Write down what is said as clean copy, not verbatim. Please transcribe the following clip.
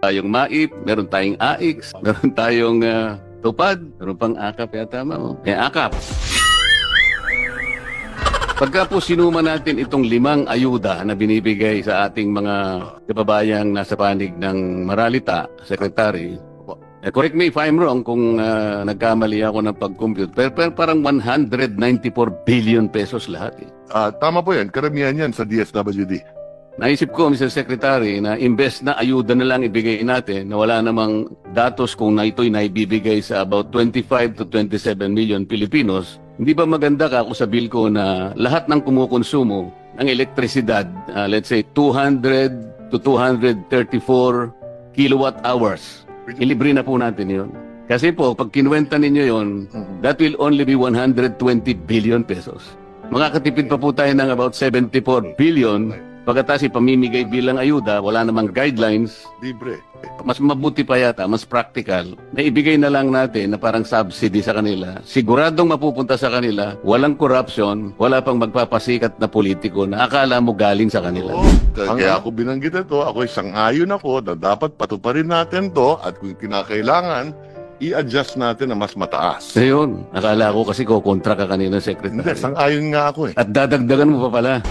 tayong MAIP, meron tayong AIX, meron tayong TUPAD, meron pang AKAP yata mo. AKAP. Pagka po sinuma natin itong 5 ayuda na binibigay sa ating mga kababayang nasa panig ng Maralita, Secretary, correct me if I'm wrong kung nagkamali ako ng pag-compute, pero parang 194 billion pesos lahat. Tama po yan. Karamihan yan sa DSWD. Naisip ko, Mr. Secretary, na imbes na ayuda na lang ibigay natin, na wala namang datos kung na ito'y naibibigay sa about 25 to 27 million Filipinos, hindi ba maganda ka kung sabihin ko na lahat ng kumukonsumo ng elektrisidad, let's say 200 to 234 kilowatt hours, ilibre na po natin yun. Kasi po, pag kinuwenta ninyo yun, that will only be 120 billion pesos. Makakatipid pa po tayo ng about 74 billion. Pagkatapos ipamimigay bilang ayuda, wala namang guidelines. Libre. Mas mabuti pa yata, mas practical, na ibigay na lang natin na parang subsidy sa kanila. Siguradong mapupunta sa kanila, walang corruption, wala pang magpapasikat na politiko na akala mo galing sa kanila. Kaya ako binanggit ito, ako isang-ayon ako na dapat patuparin natin to at kung kinakailangan, i-adjust natin na mas mataas. Ayun, akala ko kasi kontra ka kanina, Secretary. Hindi, sang-ayon nga ako eh. At dadagdagan mo pa pala.